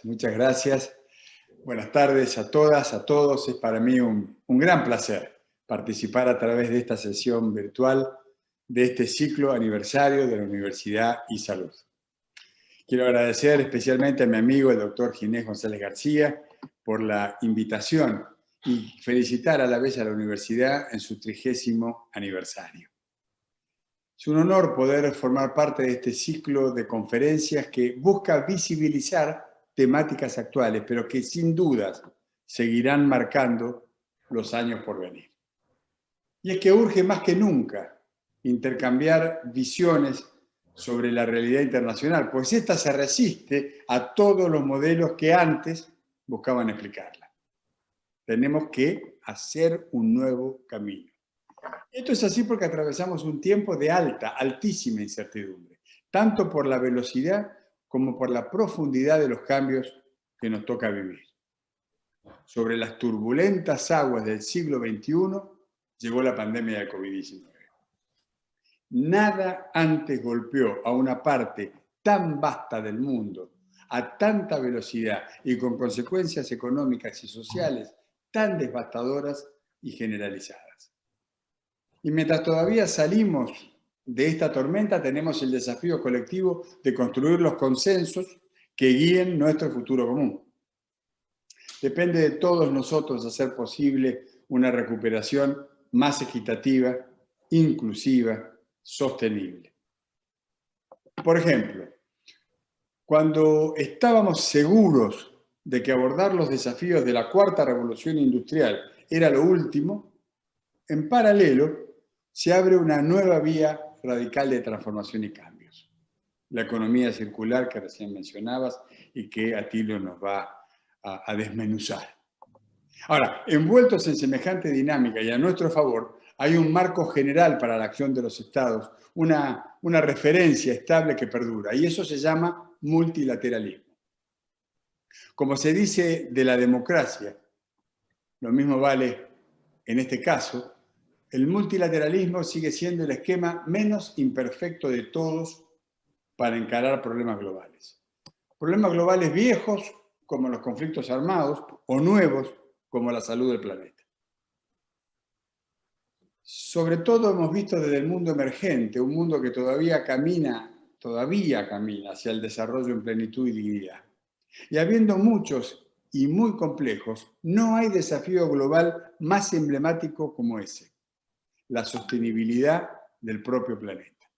Muchas gracias. Buenas tardes a todas, a todos. Es para mí un gran placer participar a través de esta sesión virtual de este ciclo aniversario de la Universidad y Salud. Quiero agradecer especialmente a mi amigo, el doctor Ginés González García, por la invitación y felicitar a la vez a la universidad en su 30º aniversario. Es un honor poder formar parte de este ciclo de conferencias que busca visibilizar temáticas actuales, pero que sin dudas seguirán marcando los años por venir. Y es que urge más que nunca intercambiar visiones sobre la realidad internacional, pues esta se resiste a todos los modelos que antes buscaban explicarla. Tenemos que hacer un nuevo camino. Esto es así porque atravesamos un tiempo de altísima incertidumbre, tanto por la velocidad como por la profundidad de los cambios que nos toca vivir. Sobre las turbulentas aguas del siglo XXI llegó la pandemia de COVID-19. Nada antes golpeó a una parte tan vasta del mundo, a tanta velocidad y con consecuencias económicas y sociales tan devastadoras y generalizadas. Y mientras todavía salimos de esta tormenta, tenemos el desafío colectivo de construir los consensos que guíen nuestro futuro común. Depende de todos nosotros hacer posible una recuperación más equitativa, inclusiva, sostenible. Por ejemplo, cuando estábamos seguros de que abordar los desafíos de la cuarta revolución industrial era lo último, en paralelo se abre una nueva vía radical de transformación y cambios. La economía circular que recién mencionabas y que Atilio nos va a desmenuzar. Ahora, envueltos en semejante dinámica y a nuestro favor, hay un marco general para la acción de los estados, una referencia estable que perdura, y eso se llama multilateralismo. Como se dice de la democracia, lo mismo vale en este caso, el multilateralismo sigue siendo el esquema menos imperfecto de todos para encarar problemas globales. Problemas globales viejos, como los conflictos armados, o nuevos, como la salud del planeta. Sobre todo hemos visto desde el mundo emergente, un mundo que todavía camina hacia el desarrollo en plenitud y dignidad. Y habiendo muchos y muy complejos, no hay desafío global más emblemático como ese: la sostenibilidad del propio planeta.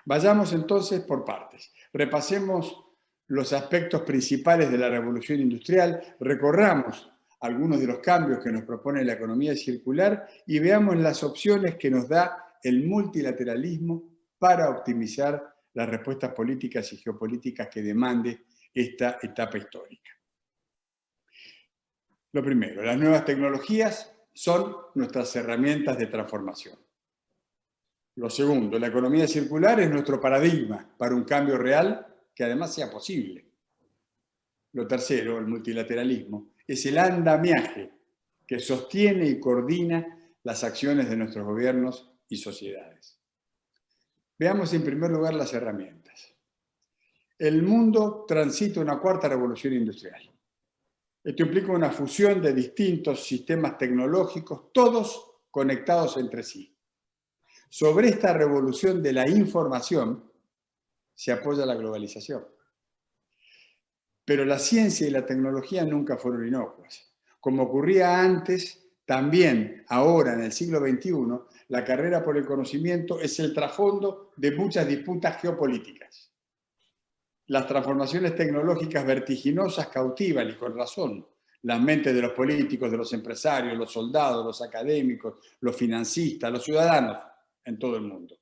Vayamos entonces por partes. Repasemos los aspectos principales de la revolución industrial, recorramos algunos de los cambios que nos propone la economía circular y veamos las opciones que nos da el multilateralismo para optimizar las respuestas políticas y geopolíticas que demande esta etapa histórica. Lo primero, las nuevas tecnologías son nuestras herramientas de transformación. Lo segundo, la economía circular es nuestro paradigma para un cambio real que además sea posible. Lo tercero, el multilateralismo, es el andamiaje que sostiene y coordina las acciones de nuestros gobiernos y sociedades. Veamos en primer lugar las herramientas. El mundo transita una cuarta revolución industrial. Esto implica una fusión de distintos sistemas tecnológicos, todos conectados entre sí. Sobre esta revolución de la información se apoya la globalización. Pero la ciencia y la tecnología nunca fueron inocuas. Como ocurría antes, también ahora en el siglo XXI, la carrera por el conocimiento es el trasfondo de muchas disputas geopolíticas. Las transformaciones tecnológicas vertiginosas cautivan, y con razón, las mentes de los políticos, de los empresarios, los soldados, los académicos, los financistas, los ciudadanos en todo el mundo.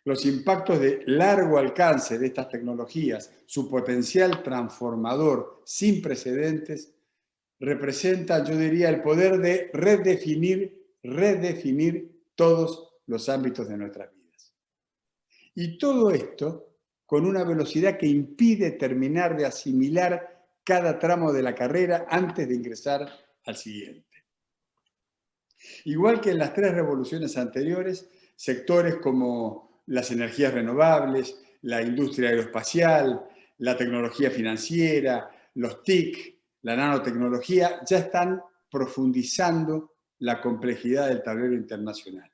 Los impactos de largo alcance de estas tecnologías, su potencial transformador sin precedentes, representan, yo diría, el poder de redefinir todos los ámbitos de nuestras vidas. Y todo esto con una velocidad que impide terminar de asimilar cada tramo de la carrera antes de ingresar al siguiente. Igual que en las tres revoluciones anteriores, sectores como las energías renovables, la industria aeroespacial, la tecnología financiera, los TIC, la nanotecnología, ya están profundizando la complejidad del tablero internacional,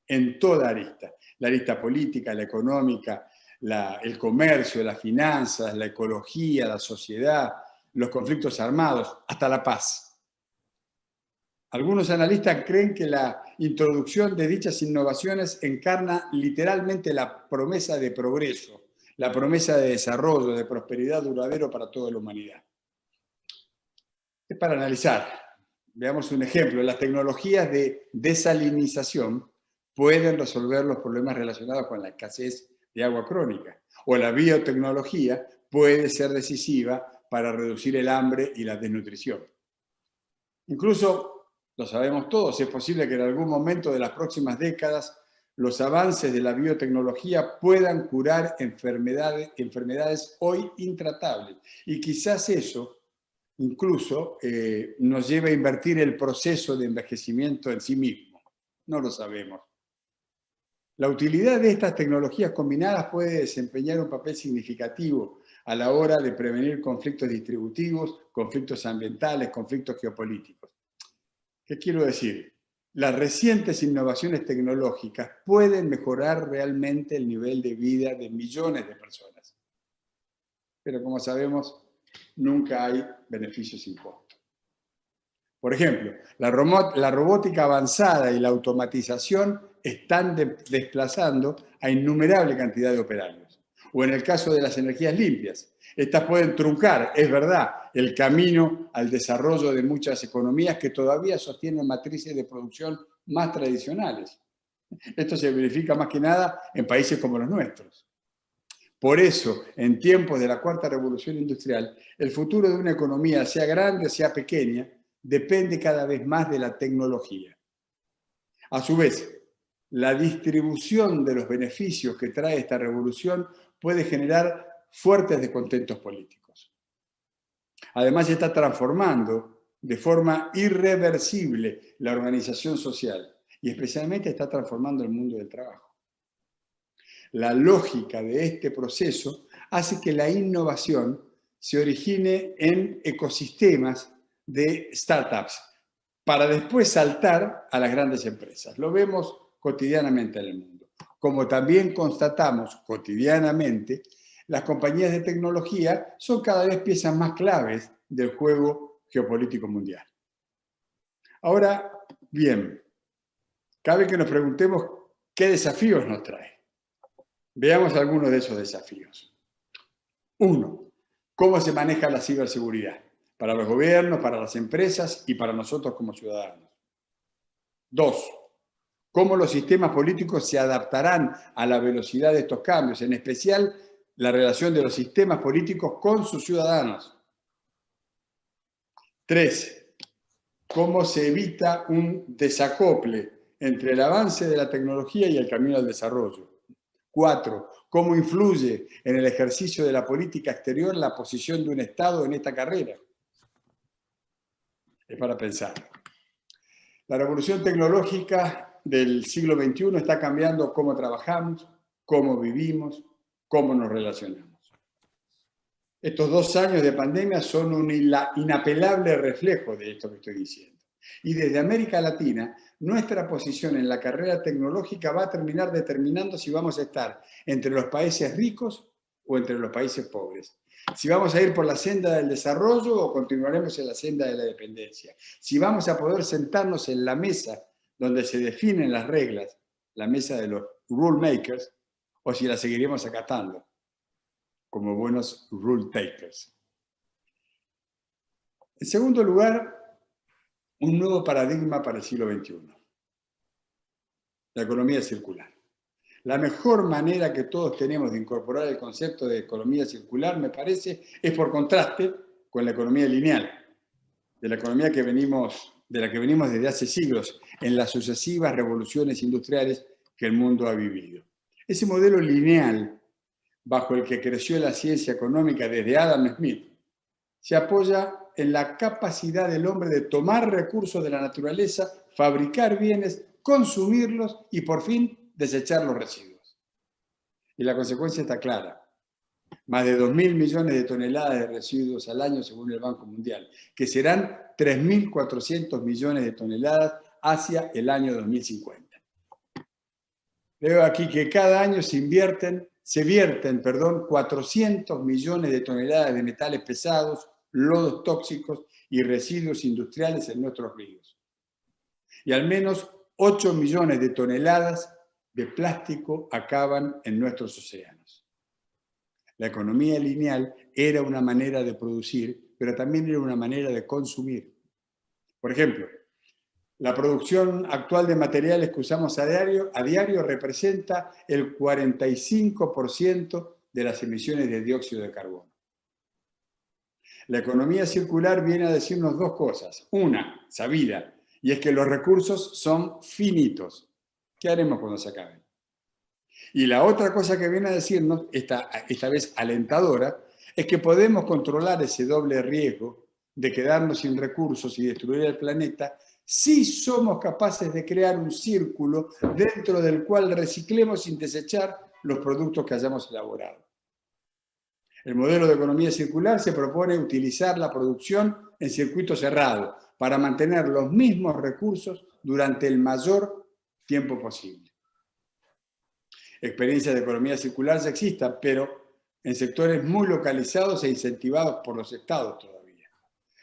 en toda arista. La arista política, la económica, el comercio, las finanzas, la ecología, la sociedad, los conflictos armados, hasta la paz. Algunos analistas creen que la introducción de dichas innovaciones encarna literalmente la promesa de progreso, la promesa de desarrollo, de prosperidad duradero para toda la humanidad. Es para analizar. Veamos un ejemplo. Las tecnologías de desalinización pueden resolver los problemas relacionados con la escasez de agua crónica. O la biotecnología puede ser decisiva para reducir el hambre y la desnutrición. Incluso, lo sabemos todos, es posible que en algún momento de las próximas décadas los avances de la biotecnología puedan curar enfermedades hoy intratables. Y quizás eso incluso nos lleve a invertir el proceso de envejecimiento en sí mismo. No lo sabemos. La utilidad de estas tecnologías combinadas puede desempeñar un papel significativo a la hora de prevenir conflictos distributivos, conflictos ambientales, conflictos geopolíticos. ¿Qué quiero decir? Las recientes innovaciones tecnológicas pueden mejorar realmente el nivel de vida de millones de personas. Pero como sabemos, nunca hay beneficios sin costo. Por ejemplo, la robótica avanzada y la automatización están desplazando a innumerable cantidad de operarios. O en el caso de las energías limpias, estas pueden truncar, es verdad, el camino al desarrollo de muchas economías que todavía sostienen matrices de producción más tradicionales. Esto se verifica más que nada en países como los nuestros. Por eso, en tiempos de la cuarta revolución industrial, el futuro de una economía, sea grande, sea pequeña, depende cada vez más de la tecnología. A su vez, la distribución de los beneficios que trae esta revolución puede generar fuertes descontentos políticos. Además, está transformando de forma irreversible la organización social y especialmente está transformando el mundo del trabajo. La lógica de este proceso hace que la innovación se origine en ecosistemas de startups para después saltar a las grandes empresas. Lo vemos cotidianamente en el mundo. Como también constatamos cotidianamente, las compañías de tecnología son cada vez piezas más claves del juego geopolítico mundial. Ahora, bien, cabe que nos preguntemos qué desafíos nos trae. Veamos algunos de esos desafíos. 1. ¿Cómo se maneja la ciberseguridad? Para los gobiernos, para las empresas y para nosotros como ciudadanos. 2. ¿Cómo los sistemas políticos se adaptarán a la velocidad de estos cambios? En especial, la relación de los sistemas políticos con sus ciudadanos. 3. ¿Cómo se evita un desacople entre el avance de la tecnología y el camino al desarrollo? 4. ¿Cómo influye en el ejercicio de la política exterior la posición de un Estado en esta carrera? Es para pensar. La revolución tecnológica del siglo XXI está cambiando cómo trabajamos, cómo vivimos, cómo nos relacionamos. Estos 2 años de pandemia son un inapelable reflejo de esto que estoy diciendo. Y desde América Latina, nuestra posición en la carrera tecnológica va a terminar determinando si vamos a estar entre los países ricos o entre los países pobres. Si vamos a ir por la senda del desarrollo o continuaremos en la senda de la dependencia. Si vamos a poder sentarnos en la mesa donde se definen las reglas, la mesa de los rule makers, o si la seguiremos acatando como buenos rule takers. En segundo lugar, un nuevo paradigma para el siglo XXI. La economía circular. La mejor manera que todos tenemos de incorporar el concepto de economía circular, me parece, es por contraste con la economía lineal, de la economía de la que venimos desde hace siglos en las sucesivas revoluciones industriales que el mundo ha vivido. Ese modelo lineal, bajo el que creció la ciencia económica desde Adam Smith, se apoya en la capacidad del hombre de tomar recursos de la naturaleza, fabricar bienes, consumirlos y por fin desechar los residuos. Y la consecuencia está clara. más de 2.000 millones de toneladas de residuos al año según el Banco Mundial, que serán 3.400 millones de toneladas hacia el año 2050. Veo aquí que cada año se vierten 400 millones de toneladas de metales pesados, lodos tóxicos y residuos industriales en nuestros ríos. Y al menos 8 millones de toneladas de plástico acaban en nuestros océanos. La economía lineal era una manera de producir, pero también era una manera de consumir. Por ejemplo, la producción actual de materiales que usamos a diario representa el 45% de las emisiones de dióxido de carbono. La economía circular viene a decirnos dos cosas. Una, sabida, y es que los recursos son finitos. ¿Qué haremos cuando se acaben? Y la otra cosa que viene a decirnos, esta vez alentadora, es que podemos controlar ese doble riesgo de quedarnos sin recursos y destruir el planeta si somos capaces de crear un círculo dentro del cual reciclemos sin desechar los productos que hayamos elaborado. El modelo de economía circular se propone utilizar la producción en circuito cerrado para mantener los mismos recursos durante el mayor tiempo posible. Experiencias de economía circular ya existen, pero en sectores muy localizados e incentivados por los estados todavía.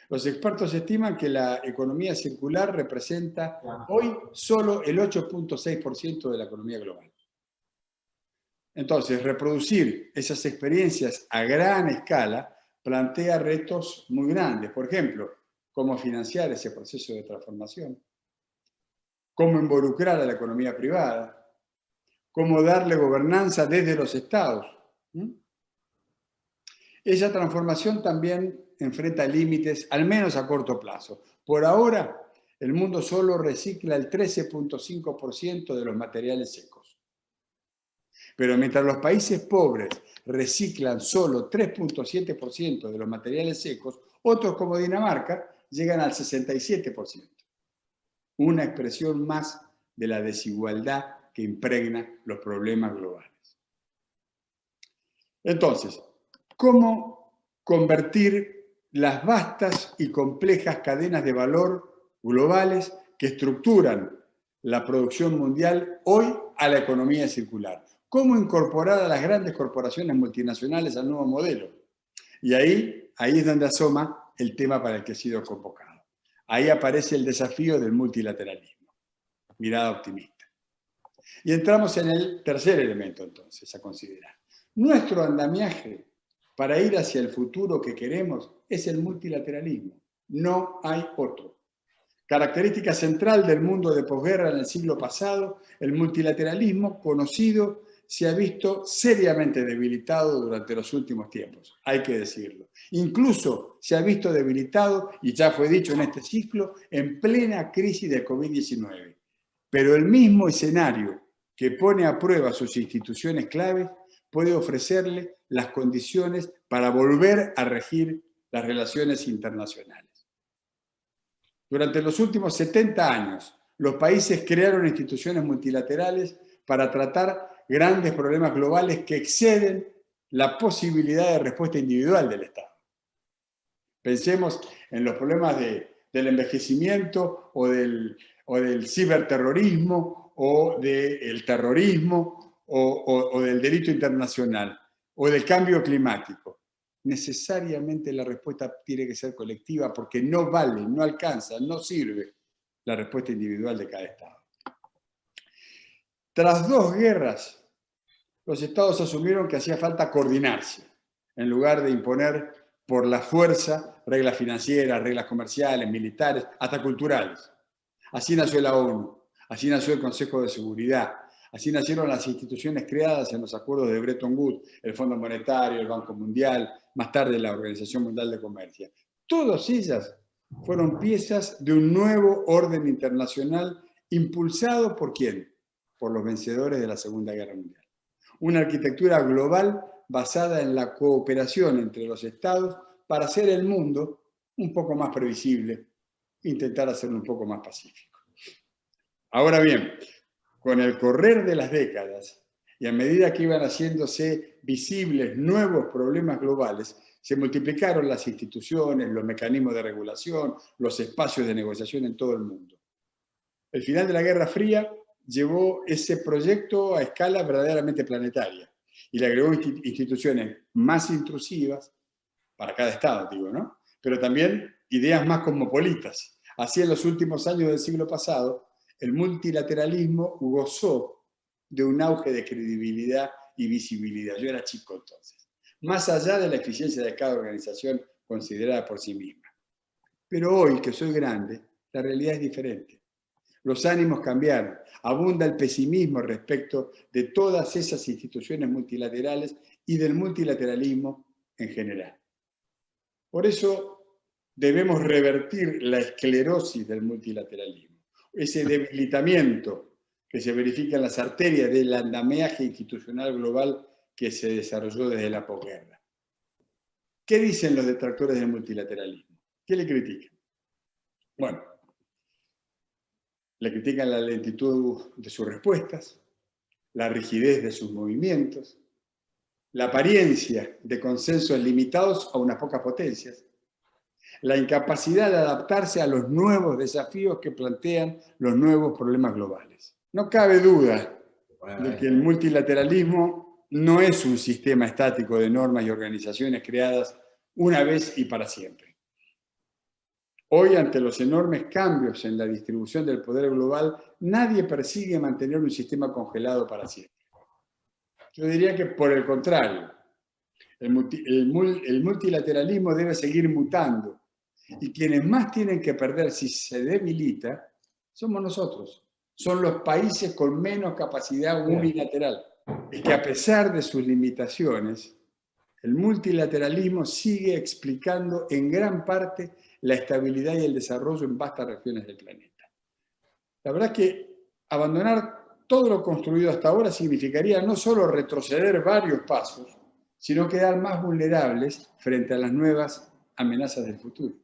Los expertos estiman que la economía circular representa hoy solo el 8.6% de la economía global. Entonces, reproducir esas experiencias a gran escala plantea retos muy grandes. Por ejemplo, cómo financiar ese proceso de transformación, cómo involucrar a la economía privada, cómo darle gobernanza desde los estados. Esa transformación también enfrenta límites, al menos a corto plazo. Por ahora, el mundo solo recicla el 13.5% de los materiales secos. Pero mientras los países pobres reciclan solo 3.7% de los materiales secos, otros como Dinamarca llegan al 67%. Una expresión más de la desigualdad que impregna los problemas globales. Entonces, ¿cómo convertir las vastas y complejas cadenas de valor globales que estructuran la producción mundial hoy a la economía circular? ¿Cómo incorporar a las grandes corporaciones multinacionales al nuevo modelo? Y ahí es donde asoma el tema para el que he sido convocado. Ahí aparece el desafío del multilateralismo. Mirada optimista. Y entramos en el tercer elemento, entonces, a considerar. Nuestro andamiaje para ir hacia el futuro que queremos es el multilateralismo. No hay otro. Característica central del mundo de posguerra en el siglo pasado, el multilateralismo conocido se ha visto seriamente debilitado durante los últimos tiempos, hay que decirlo. Incluso se ha visto debilitado, y ya fue dicho en este ciclo, en plena crisis de COVID-19. Pero el mismo escenario que pone a prueba sus instituciones claves puede ofrecerle las condiciones para volver a regir las relaciones internacionales. Durante los últimos 70 años, los países crearon instituciones multilaterales para tratar grandes problemas globales que exceden la posibilidad de respuesta individual del Estado. Pensemos en los problemas del envejecimiento o del ciberterrorismo o del terrorismo o del delito internacional o del cambio climático. Necesariamente la respuesta tiene que ser colectiva porque no vale, no alcanza, no sirve la respuesta individual de cada Estado. Tras 2 guerras, los estados asumieron que hacía falta coordinarse, en lugar de imponer por la fuerza reglas financieras, reglas comerciales, militares, hasta culturales. Así nació la ONU, así nació el Consejo de Seguridad, así nacieron las instituciones creadas en los acuerdos de Bretton Woods, el Fondo Monetario, el Banco Mundial, más tarde la Organización Mundial de Comercio. Todas ellas fueron piezas de un nuevo orden internacional impulsado ¿por quién? Por los vencedores de la Segunda Guerra Mundial. Una arquitectura global basada en la cooperación entre los estados para hacer el mundo un poco más previsible, intentar hacerlo un poco más pacífico. Ahora bien, con el correr de las décadas, Y a medida que iban haciéndose visibles nuevos problemas globales, se multiplicaron las instituciones, los mecanismos de regulación, los espacios de negociación en todo el mundo. El final de la Guerra Fría llevó ese proyecto a escala verdaderamente planetaria y le agregó instituciones más intrusivas para cada Estado, digo, ¿no? Pero también ideas más cosmopolitas. Así, en los últimos años del siglo pasado, el multilateralismo gozó de un auge de credibilidad y visibilidad. Yo era chico entonces, más allá de la eficiencia de cada organización considerada por sí misma. Pero hoy, que soy grande, la realidad es diferente. Los ánimos cambiaron, abunda el pesimismo respecto de todas esas instituciones multilaterales y del multilateralismo en general. Por eso debemos revertir la esclerosis del multilateralismo, ese debilitamiento que se verifica en las arterias del andamiaje institucional global que se desarrolló desde la posguerra. ¿Qué dicen los detractores del multilateralismo? ¿Qué le critican? Bueno, le critican la lentitud de sus respuestas, la rigidez de sus movimientos, la apariencia de consensos limitados a unas pocas potencias, la incapacidad de adaptarse a los nuevos desafíos que plantean los nuevos problemas globales. No cabe duda de que el multilateralismo no es un sistema estático de normas y organizaciones creadas una vez y para siempre. Hoy, ante los enormes cambios en la distribución del poder global, nadie persigue mantener un sistema congelado para siempre. Yo diría que, por el contrario, el multilateralismo debe seguir mutando, y quienes más tienen que perder si se debilita somos nosotros. Son los países con menos capacidad unilateral. Es que, a pesar de sus limitaciones, el multilateralismo sigue explicando en gran parte la estabilidad y el desarrollo en vastas regiones del planeta. La verdad es que abandonar todo lo construido hasta ahora significaría no solo retroceder varios pasos, sino quedar más vulnerables frente a las nuevas amenazas del futuro.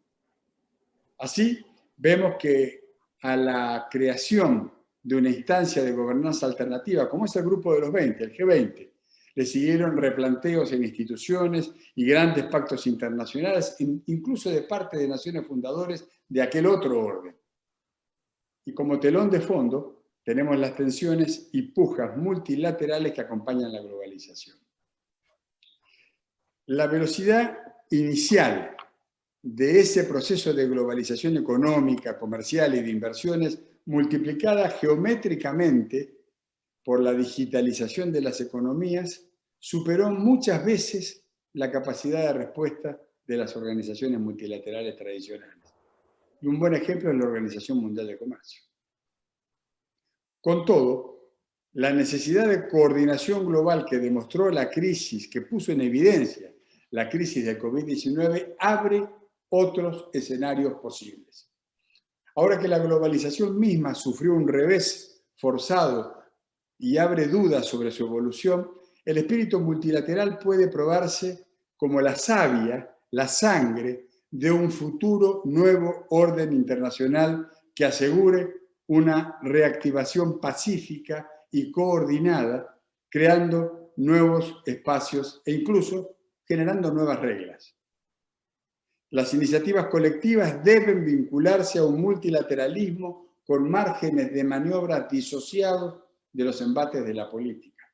Así, vemos que a la creación de una instancia de gobernanza alternativa, como es el Grupo de los 20, el G20, le siguieron replanteos en instituciones y grandes pactos internacionales, incluso de parte de naciones fundadoras de aquel otro orden. Y como telón de fondo tenemos las tensiones y pujas multilaterales que acompañan la globalización. La velocidad inicial de ese proceso de globalización económica, comercial y de inversiones, multiplicada geométricamente por la digitalización de las economías, superó muchas veces la capacidad de respuesta de las organizaciones multilaterales tradicionales. Y un buen ejemplo es la Organización Mundial de Comercio. Con todo, la necesidad de coordinación global que demostró la crisis, que puso en evidencia la crisis de COVID-19, abre otros escenarios posibles. Ahora que la globalización misma sufrió un revés forzado y abre dudas sobre su evolución, el espíritu multilateral puede probarse como la savia, la sangre de un futuro nuevo orden internacional que asegure una reactivación pacífica y coordinada, creando nuevos espacios e incluso generando nuevas reglas. Las iniciativas colectivas deben vincularse a un multilateralismo con márgenes de maniobra disociados de los embates de la política.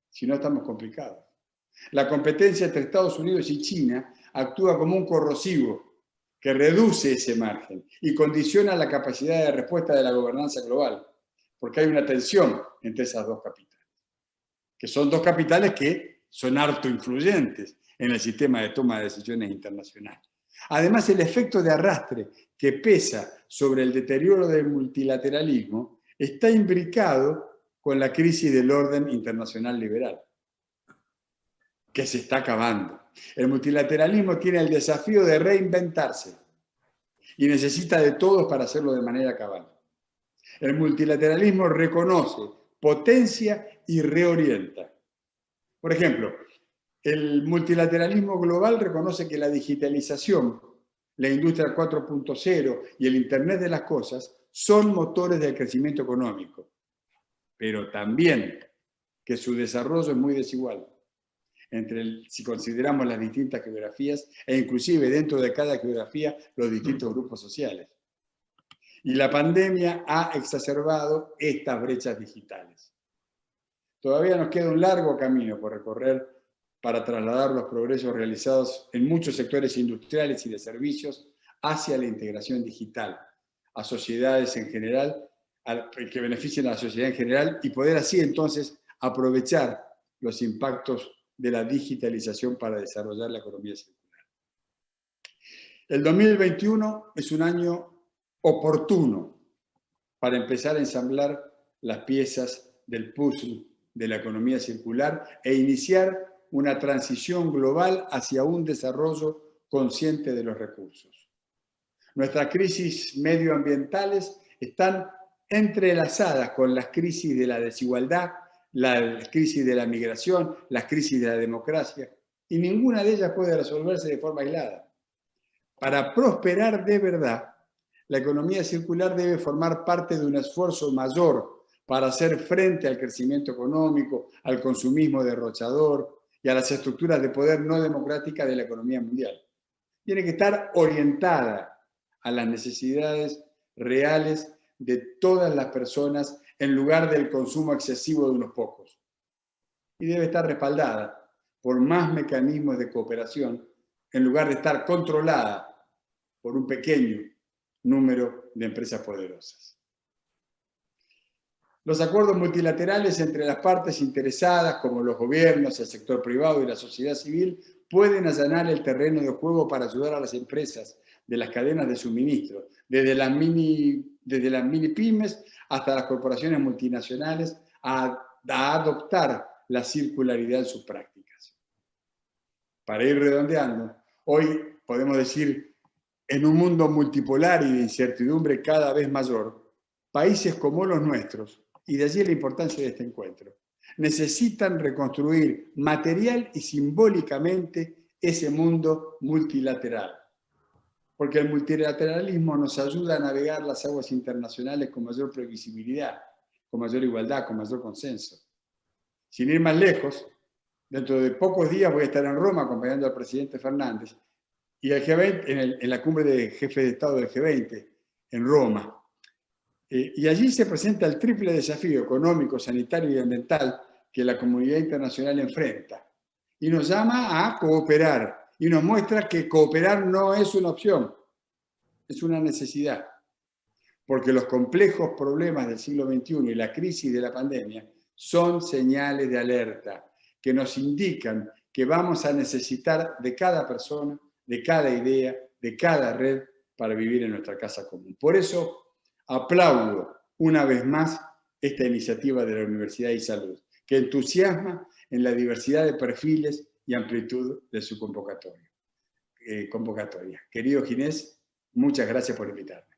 Si no, estamos complicados. La competencia entre Estados Unidos y China actúa como un corrosivo que reduce ese margen y condiciona la capacidad de respuesta de la gobernanza global, porque hay una tensión entre esas dos capitales, que son dos capitales que son harto influyentes en el sistema de toma de decisiones internacional. Además, el efecto de arrastre que pesa sobre el deterioro del multilateralismo está imbricado con la crisis del orden internacional liberal, que se está acabando. El multilateralismo tiene el desafío de reinventarse y necesita de todos para hacerlo de manera cabal. El multilateralismo reconoce, potencia y reorienta. Por ejemplo, el multilateralismo global reconoce que la digitalización, la industria 4.0 y el Internet de las cosas son motores del crecimiento económico, pero también que su desarrollo es muy desigual, si consideramos las distintas geografías e inclusive dentro de cada geografía los distintos grupos sociales. Y la pandemia ha exacerbado estas brechas digitales. Todavía nos queda un largo camino por recorrer para trasladar los progresos realizados en muchos sectores industriales y de servicios hacia la integración digital, a sociedades en general, que beneficien a la sociedad en general y poder así entonces aprovechar los impactos de la digitalización para desarrollar la economía circular. El 2021 es un año oportuno para empezar a ensamblar las piezas del puzzle de la economía circular e iniciar una transición global hacia un desarrollo consciente de los recursos. Nuestras crisis medioambientales están entrelazadas con las crisis de la desigualdad, las crisis de la migración, las crisis de la democracia, y ninguna de ellas puede resolverse de forma aislada. Para prosperar de verdad, la economía circular debe formar parte de un esfuerzo mayor para hacer frente al crecimiento económico, al consumismo derrochador y a las estructuras de poder no democráticas de la economía mundial. Tiene que estar orientada a las necesidades reales de todas las personas en lugar del consumo excesivo de unos pocos. Y debe estar respaldada por más mecanismos de cooperación en lugar de estar controlada por un pequeño número de empresas poderosas. Los acuerdos multilaterales entre las partes interesadas, como los gobiernos, el sector privado y la sociedad civil, pueden allanar el terreno de juego para ayudar a las empresas de las cadenas de suministro, desde las mini pymes hasta las corporaciones multinacionales, a adoptar la circularidad en sus prácticas. Para ir redondeando, hoy podemos decir, en un mundo multipolar y de incertidumbre cada vez mayor, países como los nuestros, y de allí la importancia de este encuentro, necesitan reconstruir material y simbólicamente ese mundo multilateral. Porque el multilateralismo nos ayuda a navegar las aguas internacionales con mayor previsibilidad, con mayor igualdad, con mayor consenso. Sin ir más lejos, dentro de pocos días voy a estar en Roma acompañando al presidente Fernández y el G20, en la cumbre de jefes de Estado del G20 en Roma. Y allí se presenta el triple desafío económico, sanitario y ambiental que la comunidad internacional enfrenta. Y nos llama a cooperar y nos muestra que cooperar no es una opción, es una necesidad. Porque los complejos problemas del siglo XXI y la crisis de la pandemia son señales de alerta que nos indican que vamos a necesitar de cada persona, de cada idea, de cada red para vivir en nuestra casa común. Por eso aplaudo una vez más esta iniciativa de la Universidad de Salud, que entusiasma en la diversidad de perfiles y amplitud de su convocatoria. Querido Ginés, muchas gracias por invitarme.